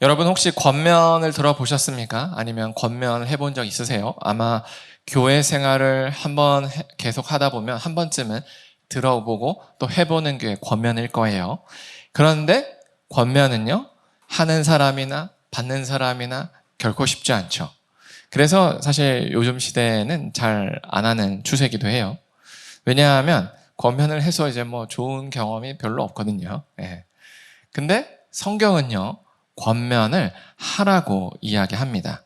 여러분 혹시 권면을 들어보셨습니까? 아니면 권면을 해본 적 있으세요? 아마 교회 생활을 한번 계속 하다 보면 한 번쯤은 들어보고 또 해보는 게 권면일 거예요. 그런데 권면은요, 하는 사람이나 받는 사람이나 결코 쉽지 않죠. 그래서 사실 요즘 시대에는 잘 안 하는 추세이기도 해요. 왜냐하면 권면을 해서 이제 뭐 좋은 경험이 별로 없거든요. 예. 근데 성경은요, 권면을 하라고 이야기합니다.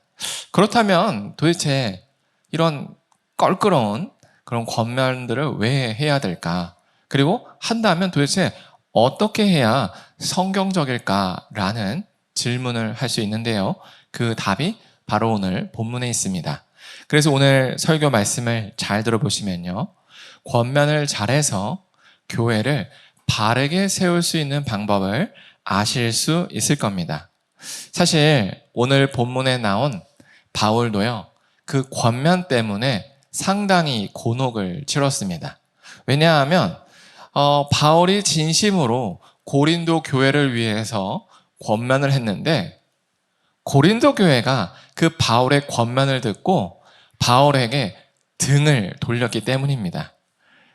그렇다면 도대체 이런 껄끄러운 그런 권면들을 왜 해야 될까? 그리고 한다면 도대체 어떻게 해야 성경적일까라는 질문을 할 수 있는데요. 그 답이 바로 오늘 본문에 있습니다. 그래서 오늘 설교 말씀을 잘 들어보시면요. 권면을 잘해서 교회를 바르게 세울 수 있는 방법을 아실 수 있을 겁니다. 사실 오늘 본문에 나온 바울도요, 그 권면 때문에 상당히 곤혹을 치렀습니다. 왜냐하면 바울이 진심으로 고린도 교회를 위해서 권면을 했는데 고린도 교회가 그 바울의 권면을 듣고 바울에게 등을 돌렸기 때문입니다.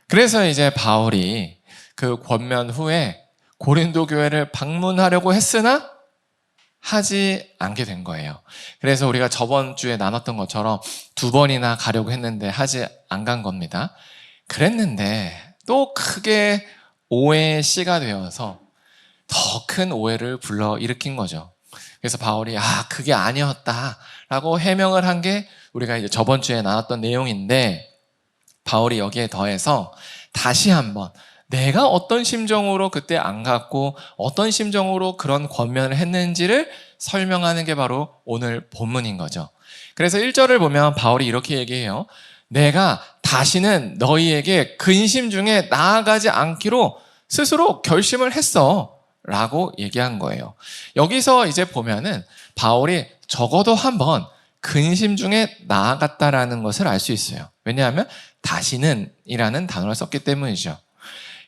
그래서 이제 바울이 그 권면 후에 고린도 교회를 방문하려고 했으나 하지 않게 된 거예요. 그래서 우리가 저번 주에 나눴던 것처럼 2번이나 가려고 했는데 하지 안 간 겁니다. 그랬는데 또 크게 오해의 씨가 되어서 더 큰 오해를 불러일으킨 거죠. 그래서 바울이 그게 아니었다라고 해명을 한 게 우리가 이제 저번 주에 나눴던 내용인데, 바울이 여기에 더해서 다시 한번 내가 어떤 심정으로 그때 안 갔고 어떤 심정으로 그런 권면을 했는지를 설명하는 게 바로 오늘 본문인 거죠. 그래서 1절을 보면 바울이 이렇게 얘기해요. 내가 다시는 너희에게 근심 중에 나아가지 않기로 스스로 결심을 했어 라고 얘기한 거예요. 여기서 이제 보면은 바울이 적어도 한번 근심 중에 나아갔다라는 것을 알 수 있어요. 왜냐하면 다시는 이라는 단어를 썼기 때문이죠.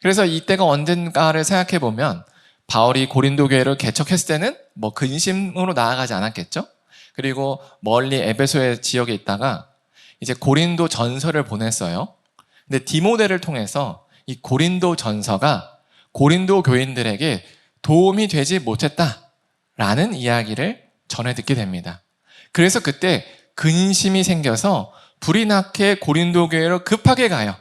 그래서 이때가 언젠가를 생각해 보면 바울이 고린도 교회를 개척했을 때는 뭐 근심으로 나아가지 않았겠죠? 그리고 멀리 에베소의 지역에 있다가 이제 고린도 전서를 보냈어요. 근데 디모데를 통해서 이 고린도 전서가 고린도 교인들에게 도움이 되지 못했다라는 이야기를 전해 듣게 됩니다. 그래서 그때 근심이 생겨서 불이 나게 고린도 교회로 급하게 가요.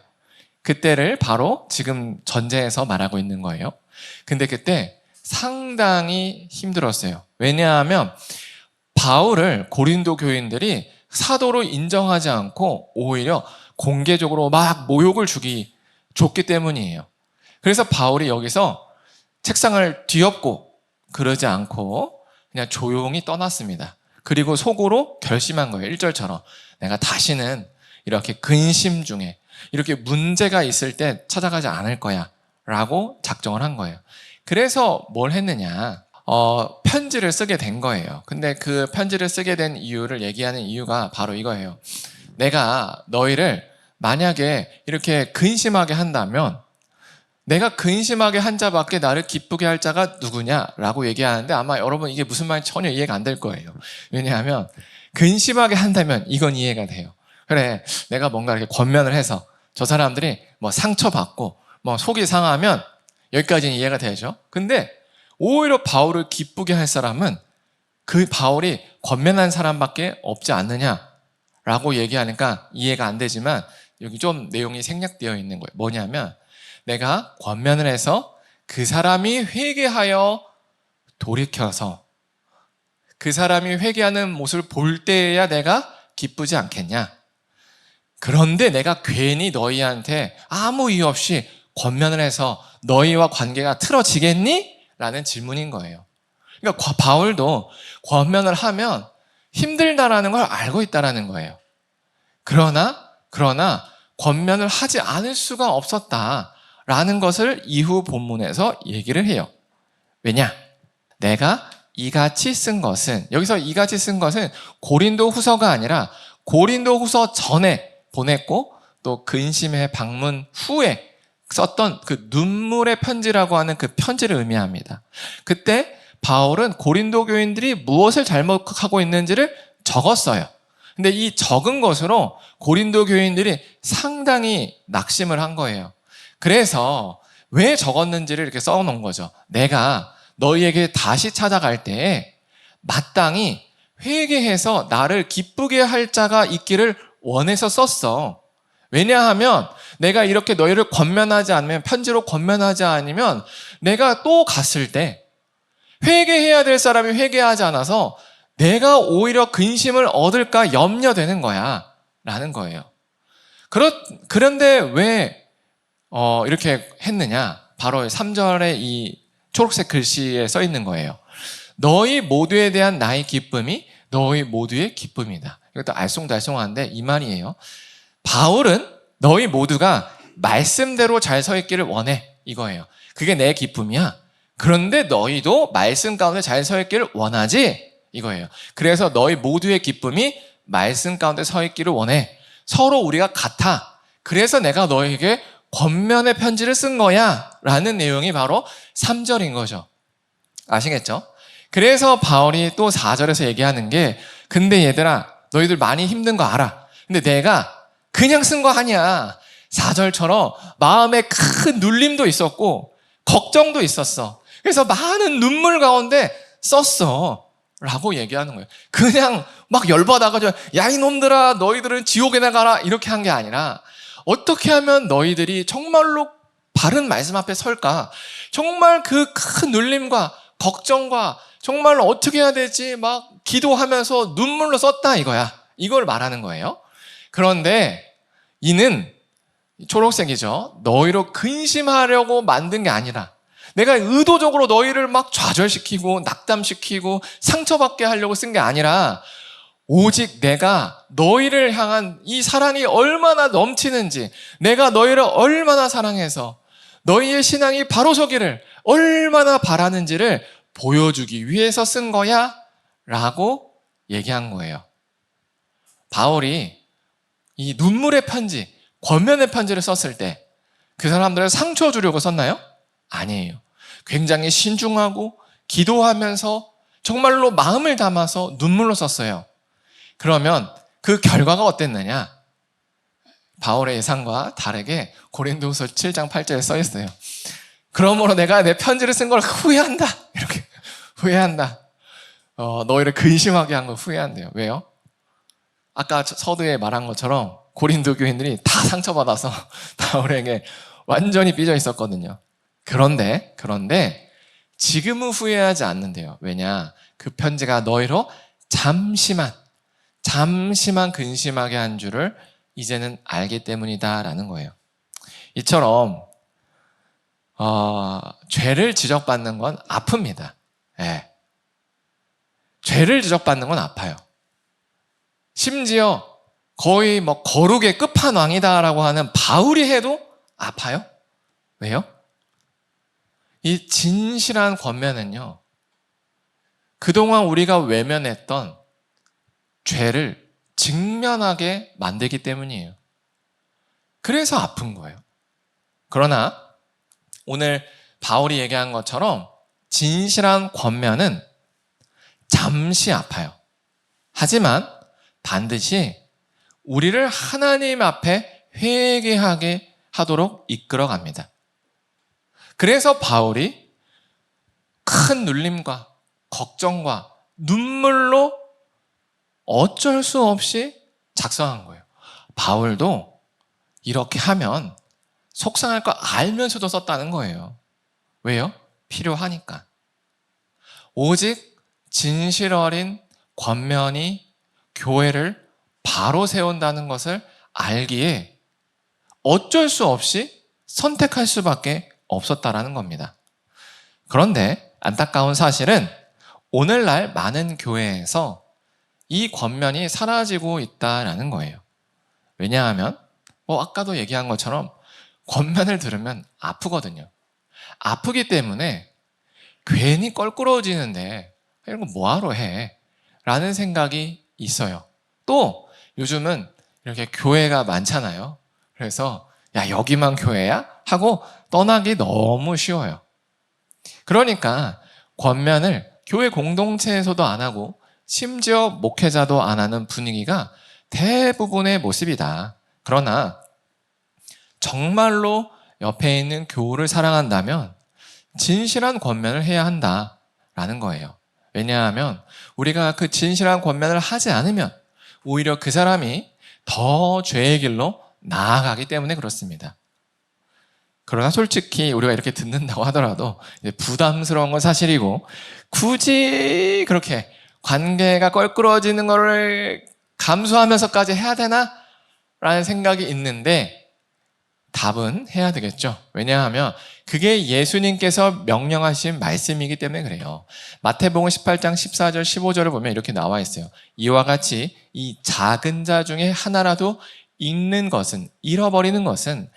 그때를 바로 지금 전제에서 말하고 있는 거예요. 근데 그때 상당히 힘들었어요. 왜냐하면 바울을 고린도 교인들이 사도로 인정하지 않고 오히려 공개적으로 막 모욕을 줬기 때문이에요. 그래서 바울이 여기서 책상을 뒤엎고 그러지 않고 그냥 조용히 떠났습니다. 그리고 속으로 결심한 거예요. 1절처럼 내가 다시는 이렇게 근심 중에 이렇게 문제가 있을 때 찾아가지 않을 거야 라고 작정을 한 거예요. 그래서 뭘 했느냐, 편지를 쓰게 된 거예요. 근데 그 편지를 쓰게 된 이유를 얘기하는 이유가 바로 이거예요. 내가 너희를 만약에 이렇게 근심하게 한다면 내가 근심하게 한 자밖에 나를 기쁘게 할 자가 누구냐라고 얘기하는데 아마 여러분 이게 무슨 말인지 전혀 이해가 안 될 거예요. 왜냐하면 근심하게 한다면 이건 이해가 돼요. 그래, 내가 뭔가 이렇게 권면을 해서 저 사람들이 뭐 상처받고 뭐 속이 상하면 여기까지는 이해가 되죠. 근데 오히려 바울을 기쁘게 할 사람은 그 바울이 권면한 사람밖에 없지 않느냐라고 얘기하니까 이해가 안 되지만 여기 좀 내용이 생략되어 있는 거예요. 뭐냐면 내가 권면을 해서 그 사람이 회개하여 돌이켜서 그 사람이 회개하는 모습을 볼 때야 내가 기쁘지 않겠냐? 그런데 내가 괜히 너희한테 아무 이유 없이 권면을 해서 너희와 관계가 틀어지겠니? 라는 질문인 거예요. 그러니까 바울도 권면을 하면 힘들다라는 걸 알고 있다라는 거예요. 그러나 권면을 하지 않을 수가 없었다라는 것을 이후 본문에서 얘기를 해요. 왜냐? 내가 이같이 쓴 것은, 여기서 이같이 쓴 것은 고린도 후서가 아니라 고린도 후서 전에 보냈고 또 근심의 방문 후에 썼던 그 눈물의 편지라고 하는 그 편지를 의미합니다. 그때 바울은 고린도 교인들이 무엇을 잘못하고 있는지를 적었어요. 근데 이 적은 것으로 고린도 교인들이 상당히 낙심을 한 거예요. 그래서 왜 적었는지를 이렇게 써놓은 거죠. 내가 너희에게 다시 찾아갈 때에 마땅히 회개해서 나를 기쁘게 할 자가 있기를 원해서 썼어. 왜냐하면 내가 이렇게 너희를 권면하지 않으면, 편지로 권면하지 않으면 내가 또 갔을 때 회개해야 될 사람이 회개하지 않아서 내가 오히려 근심을 얻을까 염려되는 거야 라는 거예요. 그런데 왜 이렇게 했느냐? 바로 3절에 이 초록색 글씨에 써 있는 거예요. 너희 모두에 대한 나의 기쁨이 너희 모두의 기쁨이다. 이것도 알쏭달쏭한데 이 말이에요. 바울은 너희 모두가 말씀대로 잘 서 있기를 원해, 이거예요. 그게 내 기쁨이야. 그런데 너희도 말씀 가운데 잘 서 있기를 원하지, 이거예요. 그래서 너희 모두의 기쁨이 말씀 가운데 서 있기를 원해. 서로 우리가 같아. 그래서 내가 너에게 권면의 편지를 쓴 거야 라는 내용이 바로 3절인 거죠. 아시겠죠? 그래서 바울이 또 4절에서 얘기하는 게, 근데 얘들아 너희들 많이 힘든 거 알아. 근데 내가 그냥 쓴 거 아니야. 4절처럼 마음에 큰 눌림도 있었고 걱정도 있었어. 그래서 많은 눈물 가운데 썼어 라고 얘기하는 거예요. 그냥 막 열받아가지고 야 이놈들아 너희들은 지옥에 나가라 이렇게 한 게 아니라, 어떻게 하면 너희들이 정말로 바른 말씀 앞에 설까? 정말 그 큰 눌림과 걱정과 정말로 어떻게 해야 되지 막 기도하면서 눈물로 썼다, 이거야. 이걸 말하는 거예요. 그런데 이는 초록색이죠. 너희로 근심하려고 만든 게 아니라, 내가 의도적으로 너희를 막 좌절시키고 낙담시키고 상처받게 하려고 쓴 게 아니라, 오직 내가 너희를 향한 이 사랑이 얼마나 넘치는지, 내가 너희를 얼마나 사랑해서 너희의 신앙이 바로 서기를 얼마나 바라는지를 보여주기 위해서 쓴 거야 라고 얘기한 거예요. 바울이 이 눈물의 편지, 권면의 편지를 썼을 때 그 사람들을 상처 주려고 썼나요? 아니에요. 굉장히 신중하고 기도하면서 정말로 마음을 담아서 눈물로 썼어요. 그러면 그 결과가 어땠느냐? 바울의 예상과 다르게 고린도후서 7장 8절에 써 있어요. 그러므로 내가 내 편지를 쓴 걸 후회한다. 이렇게 후회한다. 너희를 근심하게 한 걸 후회한대요. 왜요? 아까 서두에 말한 것처럼 고린도 교인들이 다 상처받아서 바울에게 완전히 삐져 있었거든요. 그런데 지금은 후회하지 않는데요. 왜냐? 그 편지가 너희로 잠시만 근심하게 한 줄을 이제는 알기 때문이다라는 거예요. 이처럼 죄를 지적받는 건 아픕니다. 네. 죄를 지적받는 건 아파요. 심지어 거의 뭐 거룩의 끝판왕이다라고 하는 바울이 해도 아파요. 왜요? 이 진실한 권면은요, 그동안 우리가 외면했던 죄를 직면하게 만들기 때문이에요. 그래서 아픈 거예요. 그러나 오늘 바울이 얘기한 것처럼 진실한 권면은 잠시 아파요. 하지만 반드시 우리를 하나님 앞에 회개하게 하도록 이끌어 갑니다. 그래서 바울이 큰 눌림과 걱정과 눈물로 어쩔 수 없이 작성한 거예요. 바울도 이렇게 하면 속상할 거 알면서도 썼다는 거예요. 왜요? 필요하니까. 오직 진실 어린 권면이 교회를 바로 세운다는 것을 알기에 어쩔 수 없이 선택할 수밖에 없었다라는 겁니다. 그런데 안타까운 사실은 오늘날 많은 교회에서 이 권면이 사라지고 있다라는 거예요. 왜냐하면 아까도 얘기한 것처럼 권면을 들으면 아프거든요. 아프기 때문에 괜히 껄끄러워지는데 이런 거 뭐하러 해? 라는 생각이 있어요. 또 요즘은 이렇게 교회가 많잖아요. 그래서 야 여기만 교회야? 하고 떠나기 너무 쉬워요. 그러니까 권면을 교회 공동체에서도 안 하고 심지어 목회자도 안 하는 분위기가 대부분의 모습이다. 그러나 정말로 옆에 있는 교우를 사랑한다면 진실한 권면을 해야 한다라는 거예요. 왜냐하면 우리가 그 진실한 권면을 하지 않으면 오히려 그 사람이 더 죄의 길로 나아가기 때문에 그렇습니다. 그러나 솔직히 우리가 이렇게 듣는다고 하더라도 부담스러운 건 사실이고 굳이 그렇게 관계가 껄끄러워지는 거를 감수하면서까지 해야 되나? 라는 생각이 있는데 답은 해야 되겠죠. 왜냐하면 그게 예수님께서 명령하신 말씀이기 때문에 그래요. 마태복음 18장 14절 15절을 보면 이렇게 나와 있어요. 이와 같이 이 작은 자 중에 하나라도 잃는 것은, 잃어버리는 것은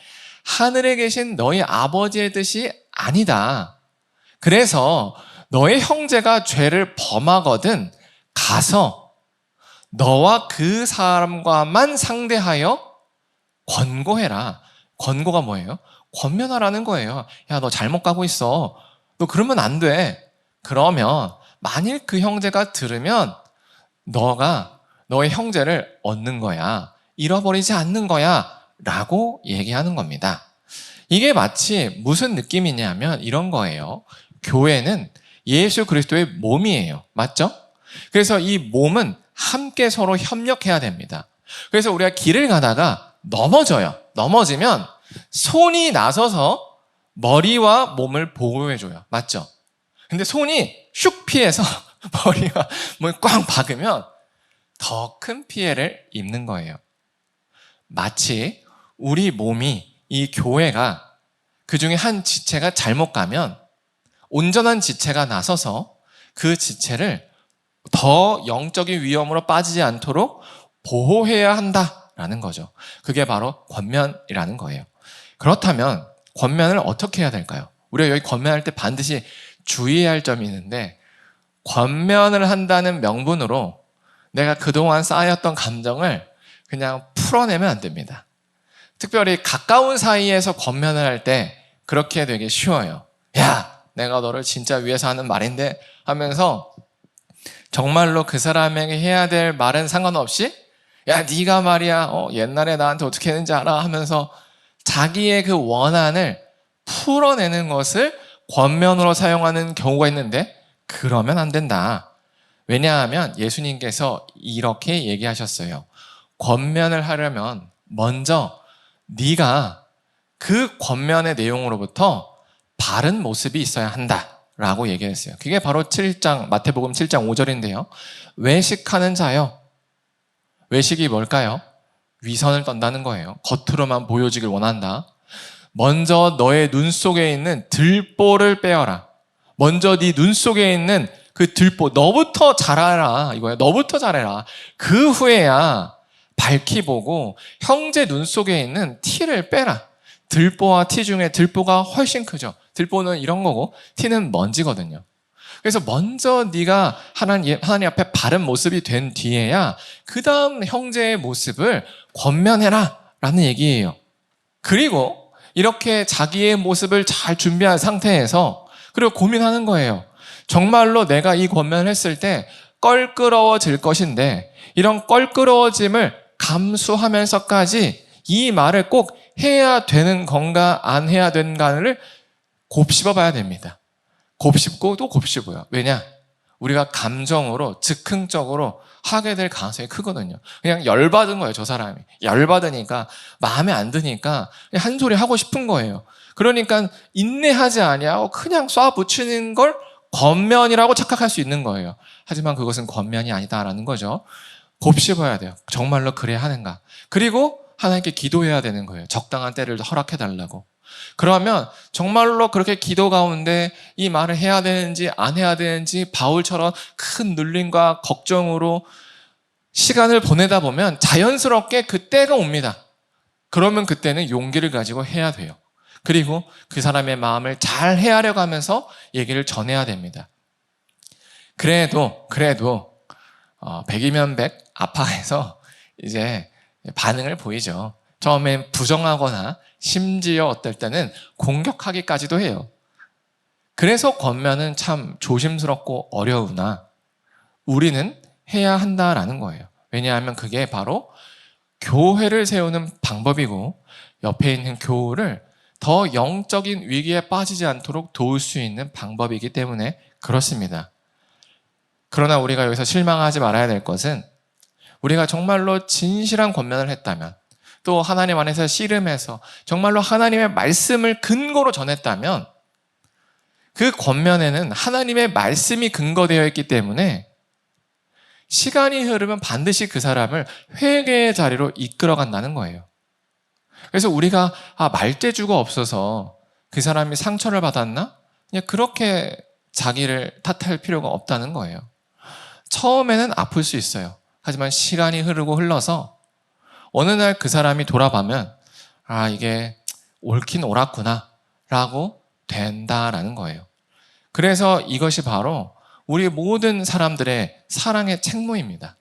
하늘에 계신 너희 아버지의 뜻이 아니다. 그래서 너의 형제가 죄를 범하거든 가서 너와 그 사람과만 상대하여 권고해라. 권고가 뭐예요? 권면하라는 거예요. 야, 너 잘못 가고 있어. 너 그러면 안 돼. 그러면 만일 그 형제가 들으면 너가 너의 형제를 얻는 거야. 잃어버리지 않는 거야. 라고 얘기하는 겁니다. 이게 마치 무슨 느낌이냐면 이런 거예요. 교회는 예수 그리스도의 몸이에요. 맞죠? 그래서 이 몸은 함께 서로 협력해야 됩니다. 그래서 우리가 길을 가다가 넘어져요. 넘어지면 손이 나서서 머리와 몸을 보호해줘요. 맞죠? 근데 손이 슉 피해서 머리와 몸을 꽝 박으면 더 큰 피해를 입는 거예요. 마치 우리 몸이, 이 교회가 그 중에 한 지체가 잘못 가면 온전한 지체가 나서서 그 지체를 더 영적인 위험으로 빠지지 않도록 보호해야 한다라는 거죠. 그게 바로 권면이라는 거예요. 그렇다면 권면을 어떻게 해야 될까요? 우리가 여기 권면할 때 반드시 주의해야 할 점이 있는데 권면을 한다는 명분으로 내가 그동안 쌓였던 감정을 그냥 풀어내면 안 됩니다. 특별히 가까운 사이에서 권면을 할 때 그렇게 되게 쉬워요. 야, 내가 너를 진짜 위해서 하는 말인데 하면서 정말로 그 사람에게 해야 될 말은 상관없이 야, 네가 말이야 옛날에 나한테 어떻게 했는지 알아 하면서 자기의 그 원한을 풀어내는 것을 권면으로 사용하는 경우가 있는데 그러면 안 된다. 왜냐하면 예수님께서 이렇게 얘기하셨어요. 권면을 하려면 먼저 네가 그 권면의 내용으로부터 바른 모습이 있어야 한다라고 얘기했어요. 그게 바로 마태복음 7장 5절인데요. 외식하는 자요. 외식이 뭘까요? 위선을 떤다는 거예요. 겉으로만 보여지길 원한다. 먼저 너의 눈 속에 있는 들보를 빼어라. 먼저 네 눈 속에 있는 그 들보, 너부터 잘하라 이거야. 너부터 잘해라. 그 후에야 밝히 보고 형제 눈 속에 있는 티를 빼라. 들보와 티 중에 들보가 훨씬 크죠. 들보는 이런 거고 티는 먼지거든요. 그래서 먼저 네가 하나님 앞에 바른 모습이 된 뒤에야 그 다음 형제의 모습을 권면해라 라는 얘기예요. 그리고 이렇게 자기의 모습을 잘 준비한 상태에서 그리고 고민하는 거예요. 정말로 내가 이 권면을 했을 때 껄끄러워질 것인데 이런 껄끄러워짐을 감수하면서까지 이 말을 꼭 해야 되는 건가 안 해야 되는가를 곱씹어 봐야 됩니다. 곱씹고 또 곱씹어요. 왜냐? 우리가 감정으로 즉흥적으로 하게 될 가능성이 크거든요. 그냥 열받은 거예요, 저 사람이. 열받으니까 마음에 안 드니까 한 소리 하고 싶은 거예요. 그러니까 인내하지 아니하고 그냥 쏴 붙이는 걸 권면이라고 착각할 수 있는 거예요. 하지만 그것은 권면이 아니다라는 거죠. 곱씹어야 돼요. 정말로 그래야 하는가. 그리고 하나님께 기도해야 되는 거예요. 적당한 때를 허락해 달라고. 그러면 정말로 그렇게 기도 가운데 이 말을 해야 되는지 안 해야 되는지 바울처럼 큰 눌림과 걱정으로 시간을 보내다 보면 자연스럽게 그 때가 옵니다. 그러면 그때는 용기를 가지고 해야 돼요. 그리고 그 사람의 마음을 잘 헤아려 가면서 얘기를 전해야 됩니다. 그래도 100이면 100 아파해서 이제 반응을 보이죠. 처음엔 부정하거나 심지어 어떨 때는 공격하기까지도 해요. 그래서 권면은 참 조심스럽고 어려우나 우리는 해야 한다라는 거예요. 왜냐하면 그게 바로 교회를 세우는 방법이고 옆에 있는 교우를 더 영적인 위기에 빠지지 않도록 도울 수 있는 방법이기 때문에 그렇습니다. 그러나 우리가 여기서 실망하지 말아야 될 것은 우리가 정말로 진실한 권면을 했다면 또 하나님 안에서 씨름해서 정말로 하나님의 말씀을 근거로 전했다면 그 권면에는 하나님의 말씀이 근거되어 있기 때문에 시간이 흐르면 반드시 그 사람을 회개의 자리로 이끌어 간다는 거예요. 그래서 우리가 말재주가 없어서 그 사람이 상처를 받았나? 그냥 그렇게 자기를 탓할 필요가 없다는 거예요. 처음에는 아플 수 있어요. 하지만 시간이 흐르고 흘러서 어느 날 그 사람이 돌아보면 이게 옳긴 옳았구나 라고 된다라는 거예요. 그래서 이것이 바로 우리 모든 사람들의 사랑의 책무입니다.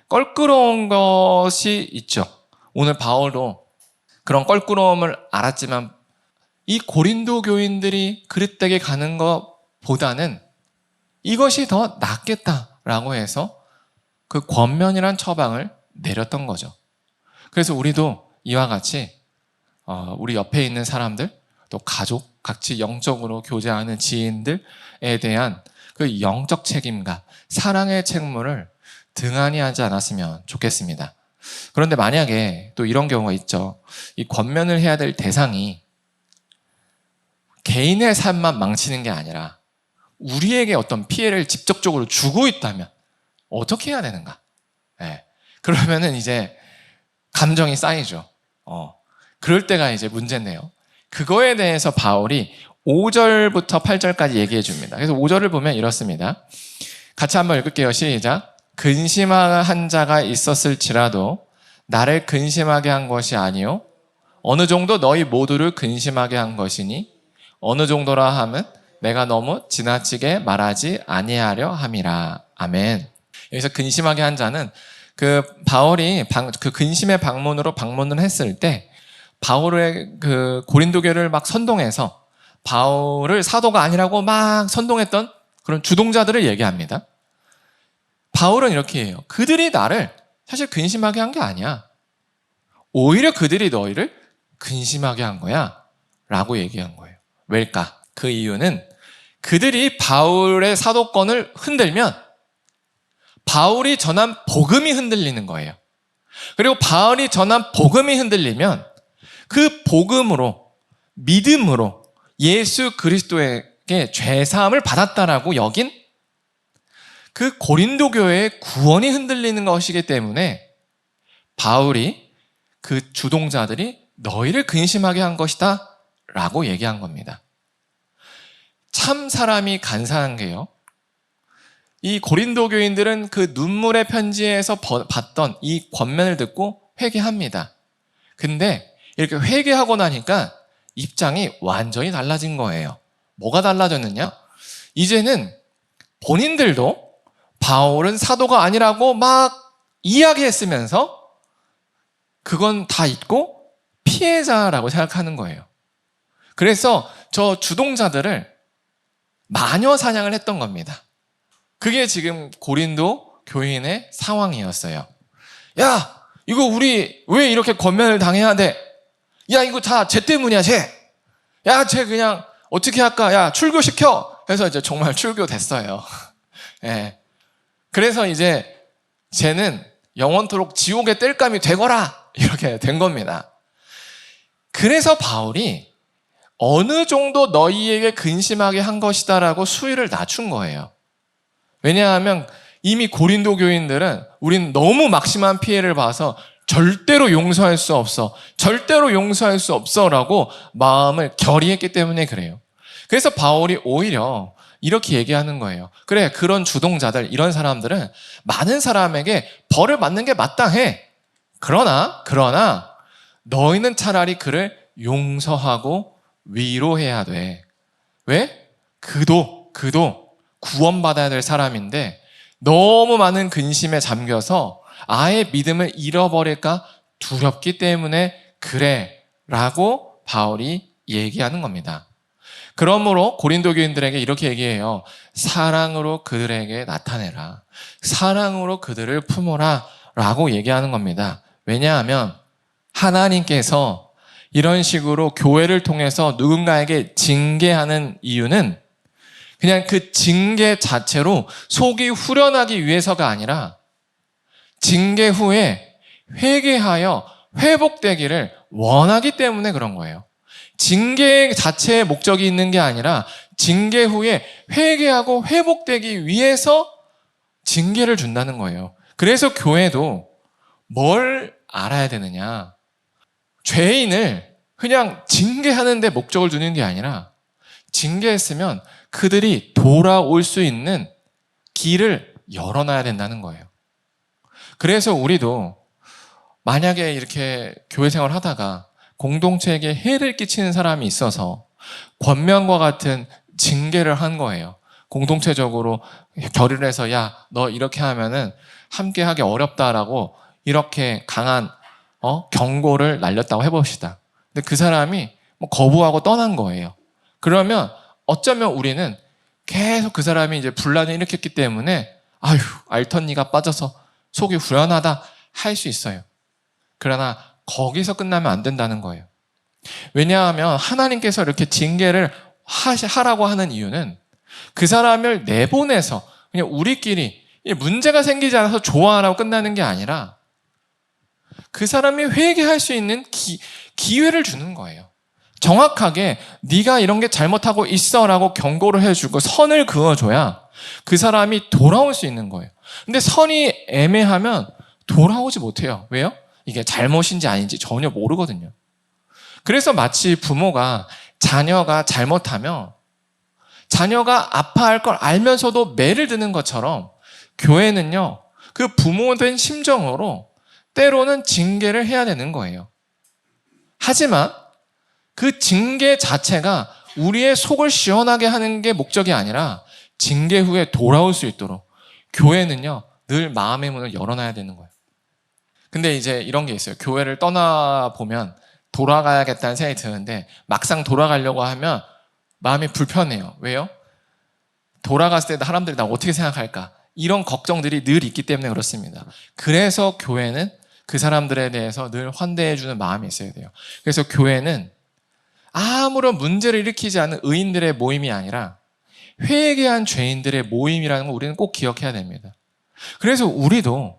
껄끄러운 것이 있죠. 오늘 바울도 그런 껄끄러움을 알았지만 이 고린도 교인들이 그릇되게 가는 것보다는 이것이 더 낫겠다라고 해서 그 권면이란 처방을 내렸던 거죠. 그래서 우리도 이와 같이 우리 옆에 있는 사람들, 또 가족, 같이 영적으로 교제하는 지인들에 대한 그 영적 책임과 사랑의 책무를 등한히 하지 않았으면 좋겠습니다. 그런데 만약에 또 이런 경우가 있죠. 이 권면을 해야 될 대상이 개인의 삶만 망치는 게 아니라 우리에게 어떤 피해를 직접적으로 주고 있다면 어떻게 해야 되는가? 그러면은 이제 감정이 쌓이죠. 그럴 때가 이제 문제인데요. 그거에 대해서 바울이 5절부터 8절까지 얘기해 줍니다. 그래서 5절을 보면 이렇습니다. 같이 한번 읽을게요. 시작. 근심한 자가 있었을지라도 나를 근심하게 한 것이 아니요 어느 정도 너희 모두를 근심하게 한 것이니 어느 정도라 함은 내가 너무 지나치게 말하지 아니하려 함이라. 아멘. 여기서 근심하게 한 자는 그 바울이 그 근심의 방문으로 방문을 했을 때 바울의 그 고린도 교회를 막 선동해서 바울을 사도가 아니라고 막 선동했던 그런 주동자들을 얘기합니다. 바울은 이렇게 해요. 그들이 나를 사실 근심하게 한 게 아니야. 오히려 그들이 너희를 근심하게 한 거야 라고 얘기한 거예요. 왜일까? 그 이유는 그들이 바울의 사도권을 흔들면 바울이 전한 복음이 흔들리는 거예요. 그리고 바울이 전한 복음이 흔들리면 그 복음으로, 믿음으로 예수 그리스도에게 죄사함을 받았다라고 여긴 그 고린도 교회의 구원이 흔들리는 것이기 때문에 바울이 그 주동자들이 너희를 근심하게 한 것이다 라고 얘기한 겁니다. 참 사람이 간사한 게요. 이 고린도 교인들은 그 눈물의 편지에서 받던 이 권면을 듣고 회개합니다. 근데 이렇게 회개하고 나니까 입장이 완전히 달라진 거예요. 뭐가 달라졌느냐? 이제는 본인들도 바울은 사도가 아니라고 막 이야기했으면서 그건 다 잊고 피해자라고 생각하는 거예요. 그래서 저 주동자들을 마녀 사냥을 했던 겁니다. 그게 지금 고린도 교인의 상황이었어요. 야, 이거 우리 왜 이렇게 권면을 당해야 돼? 야, 이거 다 쟤 때문이야, 쟤. 야, 쟤 그냥 어떻게 할까? 야, 출교시켜. 해서 이제 정말 출교됐어요. 예. 그래서 이제 쟤는 영원토록 지옥의 땔감이 되거라. 이렇게 된 겁니다. 그래서 바울이 어느 정도 너희에게 근심하게 한 것이다라고 수위를 낮춘 거예요. 왜냐하면 이미 고린도 교인들은 우린 너무 막심한 피해를 봐서 절대로 용서할 수 없어. 절대로 용서할 수 없어 라고 마음을 결의했기 때문에 그래요. 그래서 바울이 오히려 이렇게 얘기하는 거예요. 그래, 그런 주동자들, 이런 사람들은 많은 사람에게 벌을 받는 게 마땅해. 그러나 너희는 차라리 그를 용서하고 위로해야 돼. 왜? 그도 구원받아야 될 사람인데 너무 많은 근심에 잠겨서 아예 믿음을 잃어버릴까 두렵기 때문에 그래 라고 바울이 얘기하는 겁니다. 그러므로 고린도 교인들에게 이렇게 얘기해요. 사랑으로 그들에게 나타내라. 사랑으로 그들을 품어라 라고 얘기하는 겁니다. 왜냐하면 하나님께서 이런 식으로 교회를 통해서 누군가에게 징계하는 이유는 그냥 그 징계 자체로 속이 후련하기 위해서가 아니라 징계 후에 회개하여 회복되기를 원하기 때문에 그런 거예요. 징계 자체의 목적이 있는 게 아니라 징계 후에 회개하고 회복되기 위해서 징계를 준다는 거예요. 그래서 교회도 뭘 알아야 되느냐. 죄인을 그냥 징계하는 데 목적을 두는 게 아니라 징계했으면 그들이 돌아올 수 있는 길을 열어놔야 된다는 거예요. 그래서 우리도 만약에 이렇게 교회 생활을 하다가 공동체에게 해를 끼치는 사람이 있어서 권면과 같은 징계를 한 거예요. 공동체적으로 결의를 해서 야, 너 이렇게 하면은 함께 하기 어렵다라고 이렇게 강한 경고를 날렸다고 해봅시다. 근데 그 사람이 거부하고 떠난 거예요. 그러면 어쩌면 우리는 계속 그 사람이 이제 분란을 일으켰기 때문에 아휴, 알턴니가 빠져서 속이 후련하다 할 수 있어요. 그러나 거기서 끝나면 안 된다는 거예요. 왜냐하면 하나님께서 이렇게 징계를 하라고 하는 이유는 그 사람을 내보내서 그냥 우리끼리 문제가 생기지 않아서 좋아하라고 끝나는 게 아니라 그 사람이 회개할 수 있는 기회를 주는 거예요. 정확하게 네가 이런 게 잘못하고 있어라고 경고를 해주고 선을 그어줘야 그 사람이 돌아올 수 있는 거예요. 근데 선이 애매하면 돌아오지 못해요. 왜요? 이게 잘못인지 아닌지 전혀 모르거든요. 그래서 마치 부모가 자녀가 잘못하면 자녀가 아파할 걸 알면서도 매를 드는 것처럼 교회는요, 그 부모된 심정으로 때로는 징계를 해야 되는 거예요. 하지만 그 징계 자체가 우리의 속을 시원하게 하는 게 목적이 아니라 징계 후에 돌아올 수 있도록 교회는요, 늘 마음의 문을 열어놔야 되는 거예요. 근데 이제 이런 게 있어요. 교회를 떠나보면 돌아가야겠다는 생각이 드는데 막상 돌아가려고 하면 마음이 불편해요. 왜요? 돌아갔을 때 사람들이 나 어떻게 생각할까? 이런 걱정들이 늘 있기 때문에 그렇습니다. 그래서 교회는 그 사람들에 대해서 늘 환대해주는 마음이 있어야 돼요. 그래서 교회는 아무런 문제를 일으키지 않는 의인들의 모임이 아니라 회개한 죄인들의 모임이라는 걸 우리는 꼭 기억해야 됩니다. 그래서 우리도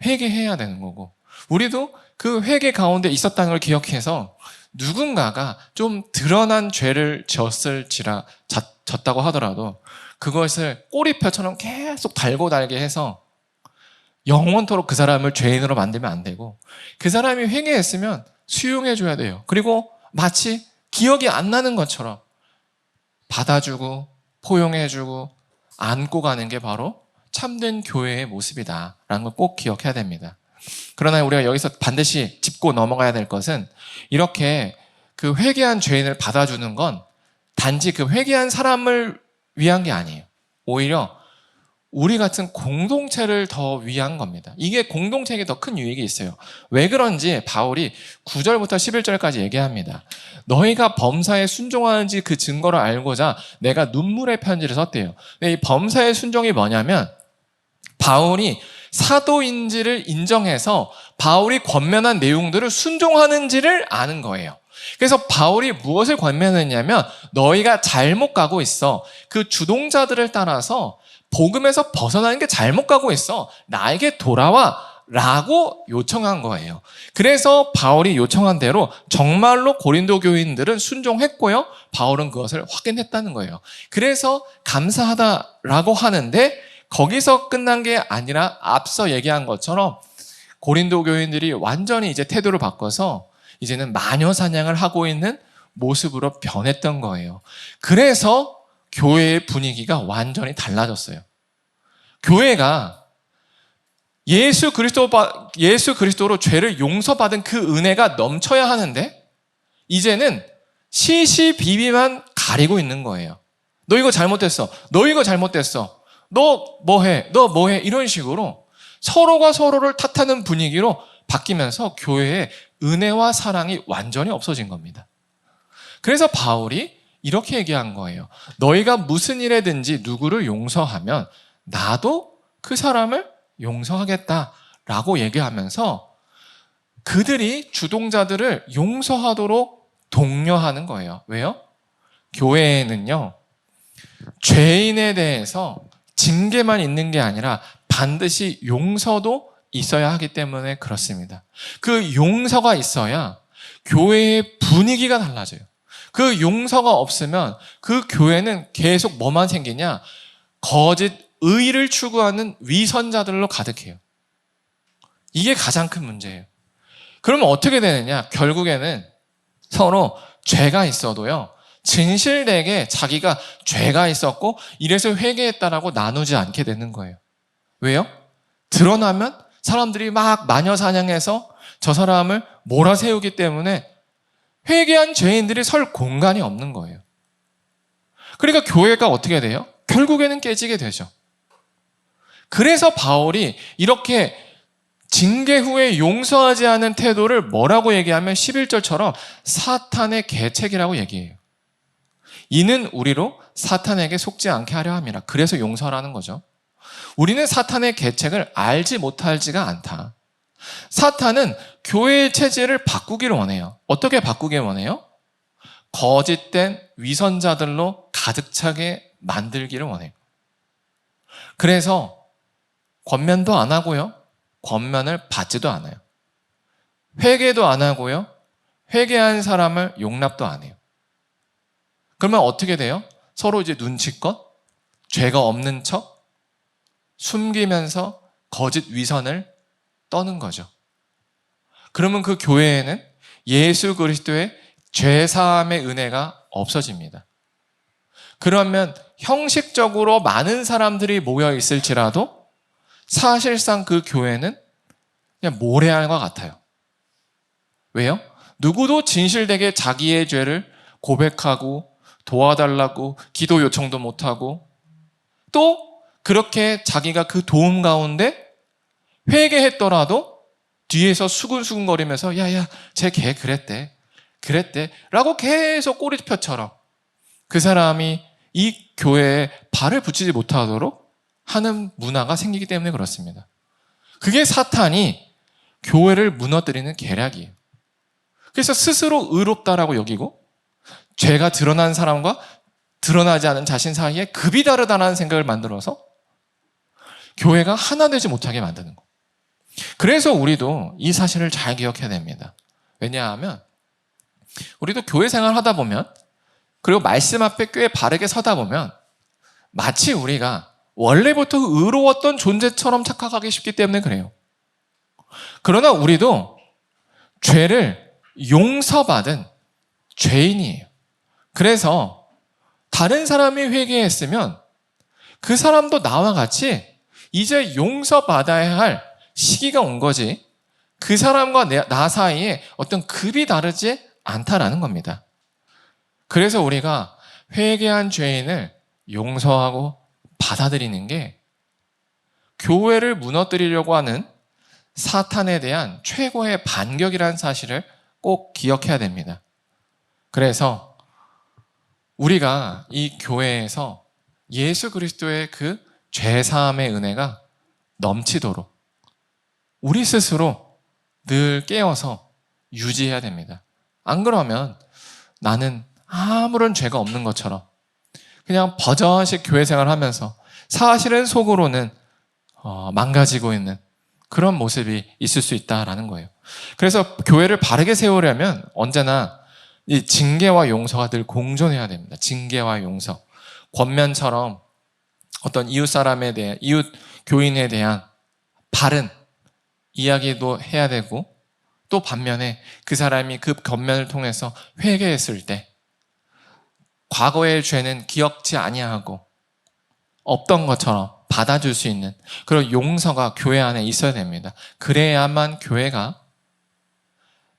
회개해야 되는 거고 우리도 그 회개 가운데 있었다는 걸 기억해서 누군가가 좀 드러난 죄를 졌다고 하더라도 그것을 꼬리표처럼 계속 달고 달게 해서 영원토록 그 사람을 죄인으로 만들면 안 되고 그 사람이 회개했으면 수용해줘야 돼요. 그리고 마치 기억이 안 나는 것처럼 받아주고 포용해주고 안고 가는 게 바로 참된 교회의 모습이다라는 걸 꼭 기억해야 됩니다. 그러나 우리가 여기서 반드시 짚고 넘어가야 될 것은 이렇게 그 회개한 죄인을 받아주는 건 단지 그 회개한 사람을 위한 게 아니에요. 오히려 우리 같은 공동체를 더 위한 겁니다. 이게 공동체에게 더 큰 유익이 있어요. 왜 그런지 바울이 9절부터 11절까지 얘기합니다. 너희가 범사에 순종하는지 그 증거를 알고자 내가 눈물의 편지를 썼대요. 근데 이 범사의 순종이 뭐냐면 바울이 사도인지를 인정해서 바울이 권면한 내용들을 순종하는지를 아는 거예요. 그래서 바울이 무엇을 권면했냐면 너희가 잘못 가고 있어. 그 주동자들을 따라서 복음에서 벗어나는 게 잘못 가고 있어. 나에게 돌아와 라고 요청한 거예요. 그래서 바울이 요청한 대로 정말로 고린도 교인들은 순종했고요. 바울은 그것을 확인했다는 거예요. 그래서 감사하다라고 하는데 거기서 끝난 게 아니라 앞서 얘기한 것처럼 고린도 교인들이 완전히 이제 태도를 바꿔서 이제는 마녀 사냥을 하고 있는 모습으로 변했던 거예요. 그래서 교회의 분위기가 완전히 달라졌어요. 교회가 예수 그리스도로 죄를 용서받은 그 은혜가 넘쳐야 하는데 이제는 시시비비만 가리고 있는 거예요. 너 이거 잘못됐어. 너 이거 잘못됐어. 너 뭐해? 너 뭐해? 이런 식으로 서로가 서로를 탓하는 분위기로 바뀌면서 교회의 은혜와 사랑이 완전히 없어진 겁니다. 그래서 바울이 이렇게 얘기한 거예요. 너희가 무슨 일에든지 누구를 용서하면 나도 그 사람을 용서하겠다라고 얘기하면서 그들이 주동자들을 용서하도록 독려하는 거예요. 왜요? 교회에는요, 죄인에 대해서 징계만 있는 게 아니라 반드시 용서도 있어야 하기 때문에 그렇습니다. 그 용서가 있어야 교회의 분위기가 달라져요. 그 용서가 없으면 그 교회는 계속 뭐만 생기냐? 거짓 의를 추구하는 위선자들로 가득해요. 이게 가장 큰 문제예요. 그러면 어떻게 되느냐? 결국에는 서로 죄가 있어도요, 진실되게 자기가 죄가 있었고 이래서 회개했다라고 나누지 않게 되는 거예요. 왜요? 드러나면 사람들이 막 마녀사냥해서 저 사람을 몰아세우기 때문에 회개한 죄인들이 설 공간이 없는 거예요. 그러니까 교회가 어떻게 돼요? 결국에는 깨지게 되죠. 그래서 바울이 이렇게 징계 후에 용서하지 않은 태도를 뭐라고 얘기하면 11절처럼 사탄의 계책이라고 얘기해요. 이는 우리로 사탄에게 속지 않게 하려 함이라. 그래서 용서라는 거죠. 우리는 사탄의 계책을 알지 못하지가 않다. 사탄은 교회의 체질을 바꾸기를 원해요. 어떻게 바꾸길 원해요? 거짓된 위선자들로 가득 차게 만들기를 원해요. 그래서 권면도 안 하고요, 권면을 받지도 않아요. 회개도 안 하고요, 회개한 사람을 용납도 안 해요. 그러면 어떻게 돼요? 서로 이제 눈치껏 죄가 없는 척 숨기면서 거짓 위선을 떠는 거죠. 그러면 그 교회에는 예수 그리스도의 죄사함의 은혜가 없어집니다. 그러면 형식적으로 많은 사람들이 모여 있을지라도 사실상 그 교회는 그냥 모래알과 같아요. 왜요? 누구도 진실되게 자기의 죄를 고백하고 도와달라고 기도 요청도 못하고 또 그렇게 자기가 그 도움 가운데 회개했더라도 뒤에서 수근수근거리면서 야야 쟤 걔 그랬대 라고 계속 꼬리표처럼 그 사람이 이 교회에 발을 붙이지 못하도록 하는 문화가 생기기 때문에 그렇습니다. 그게 사탄이 교회를 무너뜨리는 계략이에요. 그래서 스스로 의롭다라고 여기고 죄가 드러난 사람과 드러나지 않은 자신 사이에 급이 다르다는 생각을 만들어서 교회가 하나 되지 못하게 만드는 거. 그래서 우리도 이 사실을 잘 기억해야 됩니다. 왜냐하면 우리도 교회 생활 하다 보면 그리고 말씀 앞에 꽤 바르게 서다 보면 마치 우리가 원래부터 의로웠던 존재처럼 착각하기 쉽기 때문에 그래요. 그러나 우리도 죄를 용서받은 죄인이에요. 그래서 다른 사람이 회개했으면 그 사람도 나와 같이 이제 용서받아야 할 시기가 온 거지 그 사람과 나 사이에 어떤 급이 다르지 않다라는 겁니다. 그래서 우리가 회개한 죄인을 용서하고 받아들이는 게 교회를 무너뜨리려고 하는 사탄에 대한 최고의 반격이라는 사실을 꼭 기억해야 됩니다. 그래서 우리가 이 교회에서 예수 그리스도의 그 죄사함의 은혜가 넘치도록 우리 스스로 늘 깨어서 유지해야 됩니다. 안 그러면 나는 아무런 죄가 없는 것처럼 그냥 버젓이 교회 생활하면서 사실은 속으로는 망가지고 있는 그런 모습이 있을 수 있다라는 거예요. 그래서 교회를 바르게 세우려면 언제나 이 징계와 용서가 늘 공존해야 됩니다. 징계와 용서. 권면처럼 어떤 이웃 사람에 대한, 이웃 교인에 대한 바른 이야기도 해야 되고 또 반면에 그 사람이 그 권면을 통해서 회개했을 때 과거의 죄는 기억지 아니하고 없던 것처럼 받아줄 수 있는 그런 용서가 교회 안에 있어야 됩니다. 그래야만 교회가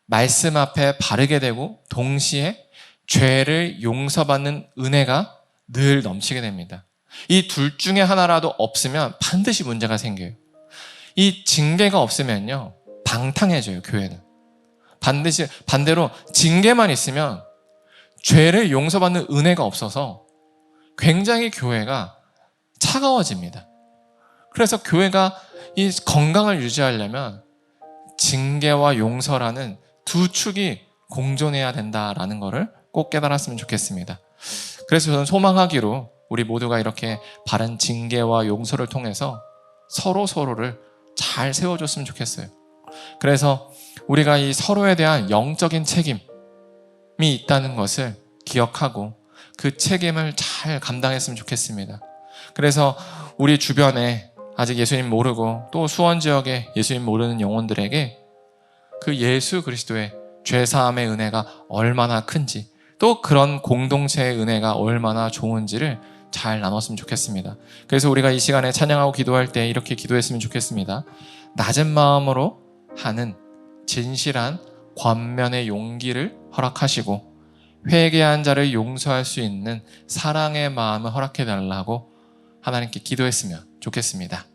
말씀 앞에 바르게 되고 동시에 죄를 용서받는 은혜가 늘 넘치게 됩니다. 이 둘 중에 하나라도 없으면 반드시 문제가 생겨요. 이 징계가 없으면요 방탕해져요. 교회는 반드시 반대로 징계만 있으면 죄를 용서받는 은혜가 없어서 굉장히 교회가 차가워집니다. 그래서 교회가 이 건강을 유지하려면 징계와 용서라는 두 축이 공존해야 된다라는 것을 꼭 깨달았으면 좋겠습니다. 그래서 저는 소망하기로 우리 모두가 이렇게 바른 징계와 용서를 통해서 서로를 잘 세워줬으면 좋겠어요. 그래서 우리가 이 서로에 대한 영적인 책임이 있다는 것을 기억하고 그 책임을 잘 감당했으면 좋겠습니다. 그래서 우리 주변에 아직 예수님 모르고 또 수원 지역에 예수님 모르는 영혼들에게 그 예수 그리스도의 죄사함의 은혜가 얼마나 큰지, 또 그런 공동체의 은혜가 얼마나 좋은지를 잘 나눴으면 좋겠습니다. 그래서 우리가 이 시간에 찬양하고 기도할 때 이렇게 기도했으면 좋겠습니다. 낮은 마음으로 하는 진실한 권면의 용기를 허락하시고 회개한 자를 용서할 수 있는 사랑의 마음을 허락해 달라고 하나님께 기도했으면 좋겠습니다.